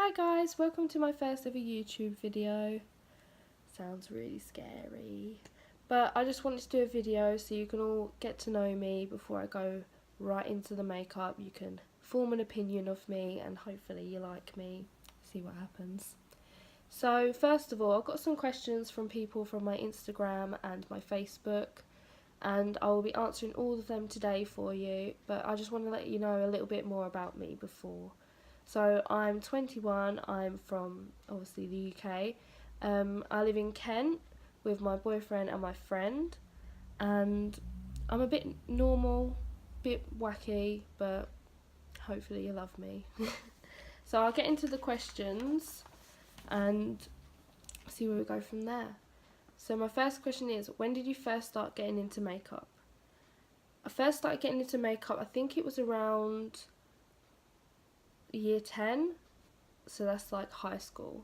Hi guys, welcome to my first ever YouTube video. Sounds really scary. But I just wanted to do a video so you can all get to know me before I go right into the makeup. You can form an opinion of me and hopefully you like me. See what happens. So first of all, I've got some questions from people from my Instagram and my Facebook. And I will be answering all of them today for you. But I just want to let you know a little bit more about me before. So I'm 21, I'm from obviously the UK. I live in Kent with my boyfriend and my friend, and I'm a bit normal, bit wacky, but hopefully you love me. So I'll get into the questions and see where we go from there. So my first question is, when did you first start getting into makeup? I first started getting into makeup, I think it was around year 10, so that's like high school,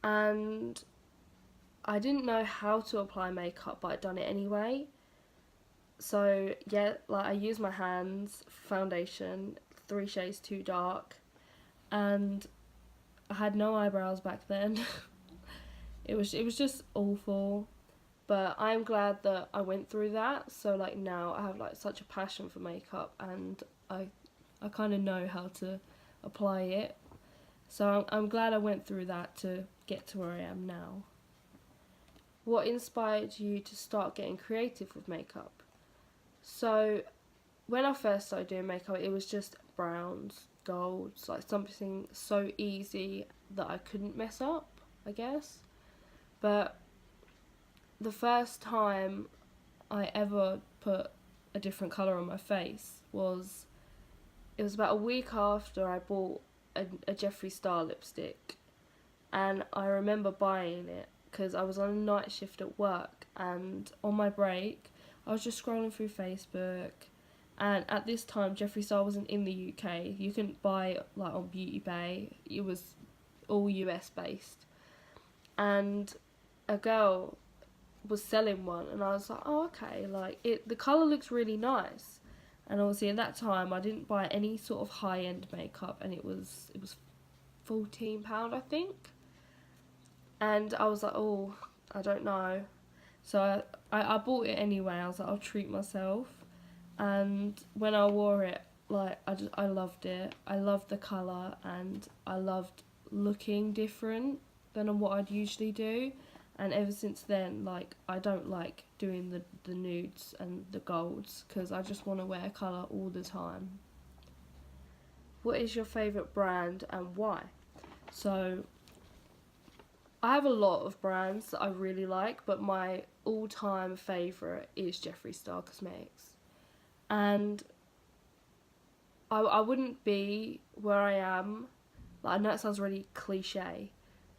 and I didn't know how to apply makeup, but I'd done it anyway. So yeah, like I used my hands, foundation, 3 shades too dark, and I had no eyebrows back then. it was just awful, but I'm glad that I went through that. So like now I have like such a passion for makeup, and I kind of know how to apply it. So I'm glad I went through that to get to where I am now. What inspired you to start getting creative with makeup? So when I first started doing makeup, it was just browns, golds, like something so easy that I couldn't mess up, I guess. But the first time I ever put a different colour on my face it was about a week after I bought a Jeffree Star lipstick, and I remember buying it because I was on a night shift at work, and on my break I was just scrolling through Facebook, and at this time Jeffree Star wasn't in the UK. You couldn't buy it like on Beauty Bay, it was all US based, and a girl was selling one and I was like, oh okay, like the colour looks really nice. And obviously at that time I didn't buy any sort of high-end makeup, and it was £14 I think, and I was like, oh, I don't know. So I bought it anyway. I was like, I'll treat myself. And when I wore it, like I loved it. I loved the colour, and I loved looking different than what I'd usually do. And ever since then, like I don't like doing the nudes and the golds because I just want to wear colour all the time. What is your favourite brand and why? So I have a lot of brands that I really like, but my all-time favourite is Jeffree Star Cosmetics. And I wouldn't be where I am, like I know it sounds really cliche,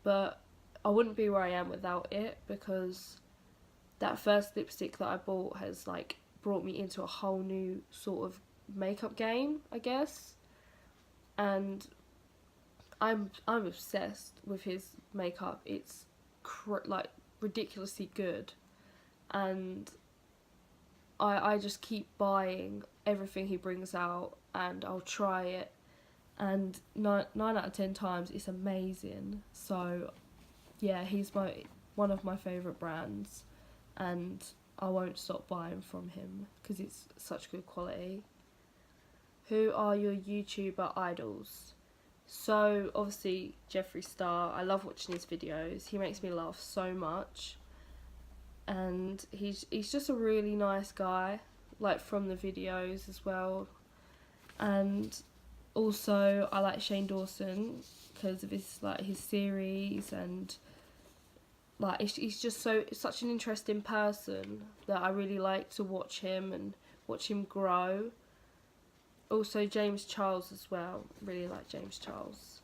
but I wouldn't be where I am without it, because that first lipstick that I bought has like brought me into a whole new sort of makeup game, I guess. And I'm obsessed with his makeup. It's like ridiculously good, and I just keep buying everything he brings out, and I'll try it, and 9 out of 10 times it's amazing. So yeah, he's one of my favourite brands, and I won't stop buying from him because it's such good quality. Who are your YouTuber idols? So obviously Jeffree Star, I love watching his videos. He makes me laugh so much, and he's just a really nice guy, like from the videos as well. And also I like Shane Dawson because of his series, and like he's just such an interesting person that I really like to watch him and watch him grow. Also James Charles as well, really like James Charles.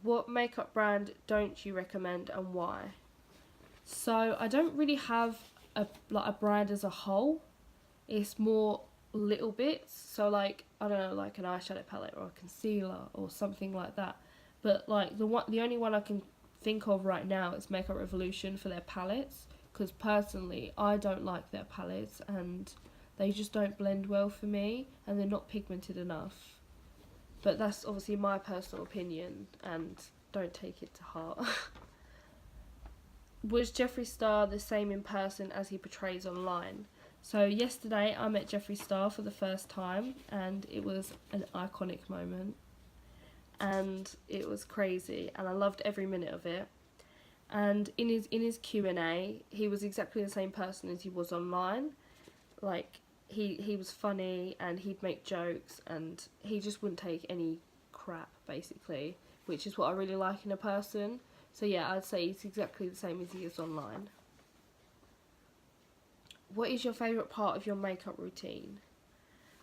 What makeup brand don't you recommend and why? So I don't really have a brand as a whole. It's more little bits. So like I don't know, like an eyeshadow palette or a concealer or something like that. But like the only one I can think of right now is Makeup Revolution for their palettes, because personally I don't like their palettes and they just don't blend well for me, and they're not pigmented enough. but that's obviously my personal opinion and don't take it to heart. Was Jeffree Star the same in person as he portrays online? So yesterday I met Jeffree Star for the first time and it was an iconic moment and it was crazy and I loved every minute of it. And in his Q&A, he was exactly the same person as he was online. Like, he was funny and he'd make jokes and he just wouldn't take any crap, basically, which is what I really like in a person. So yeah, I'd say he's exactly the same as he is online. What is your favourite part of your makeup routine?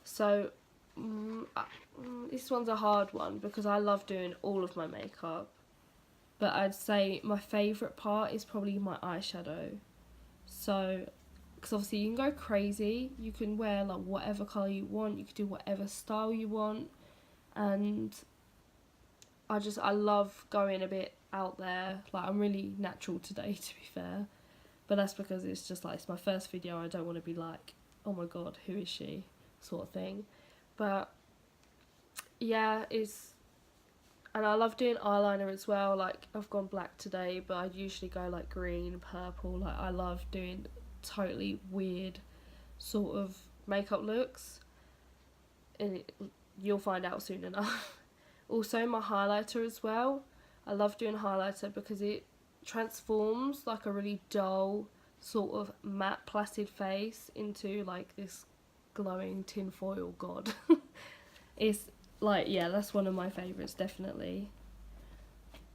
So, this one's a hard one because I love doing all of my makeup. But I'd say my favourite part is probably my eyeshadow. So, because obviously you can go crazy, you can wear like whatever colour you want, you can do whatever style you want, and I love going a bit out there. Like, I'm really natural today, to be fair, but that's because it's just like, it's my first video, I don't want to be like, oh my god, who is she, sort of thing. But yeah, and I love doing eyeliner as well. Like, I've gone black today, but I'd usually go like green, purple. Like, I love doing totally weird sort of makeup looks. And you'll find out soon enough. Also, my highlighter as well. I love doing highlighter because it transforms like a really dull, sort of matte, placid face into like this glowing tinfoil god. It's like, yeah, that's one of my favourites, definitely.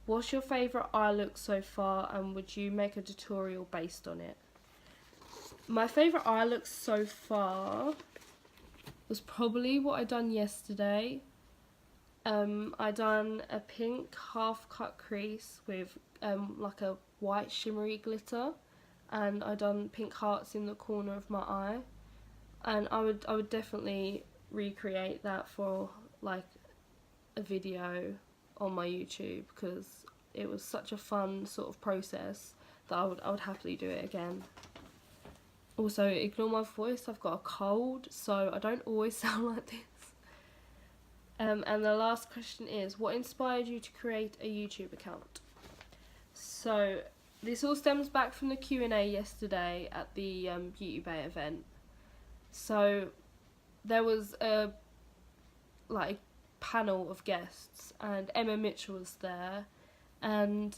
What's your favourite eye look so far and would you make a tutorial based on it? My favourite eye look so far was probably what I done yesterday. I done a pink half cut crease with like a white shimmery glitter, and I done pink hearts in the corner of my eye, and I would definitely recreate that for like a video on my YouTube because it was such a fun sort of process that I would happily do it again. Also, ignore my voice, I've got a cold, so I don't always sound like this. And the last question is, what inspired you to create a YouTube account? So this all stems back from the Q&A yesterday at the Beauty Bay event. So there was a like panel of guests and Emma Mitchell was there, and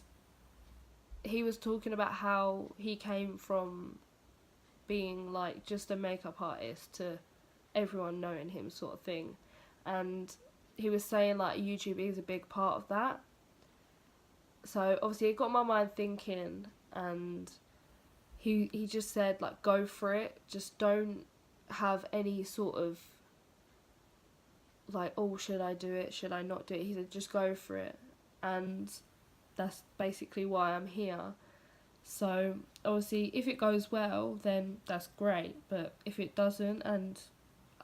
he was talking about how he came from being like just a makeup artist to everyone knowing him, sort of thing. And he was saying like YouTube is a big part of that. So obviously it got my mind thinking, and he just said like, go for it, just don't have any sort of like, oh, should I do it, should I not do it. He said just go for it, and that's basically why I'm here. So obviously if it goes well then that's great, but if it doesn't and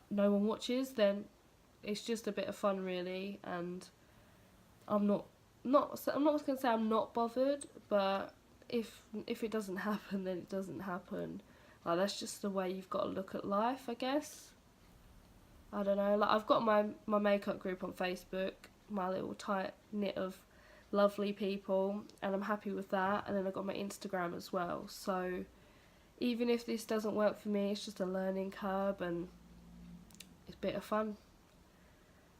no one watches, then it's just a bit of fun really. And I'm not going to say I'm not bothered, but if it doesn't happen, then it doesn't happen. Like, that's just the way you've got to look at life, I guess. I don't know, like, I've got my makeup group on Facebook, my little tight knit of lovely people, and I'm happy with that. And then I've got my Instagram as well, so even if this doesn't work for me, it's just a learning curve and it's a bit of fun.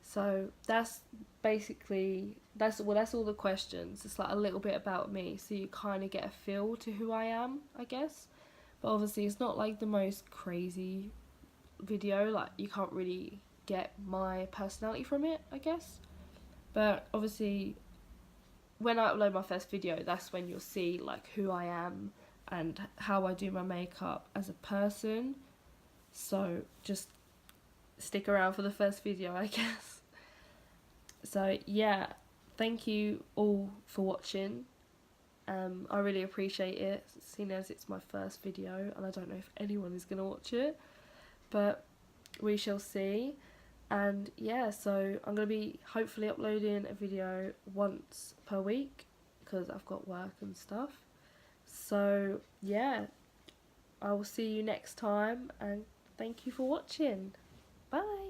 So that's basically, that's all the questions. It's like a little bit about me, so you kind of get a feel to who I am, I guess. But obviously it's not like the most crazy video, like you can't really get my personality from it, I guess. But obviously when I upload my first video, that's when you'll see like who I am and how I do my makeup as a person. So just stick around for the first video, I guess. So yeah, thank you all for watching. I really appreciate it, seeing as it's my first video and I don't know if anyone is going to watch it, but we shall see. And yeah, so I'm going to be hopefully uploading a video once per week because I've got work and stuff. So yeah, I will see you next time, and thank you for watching. Bye.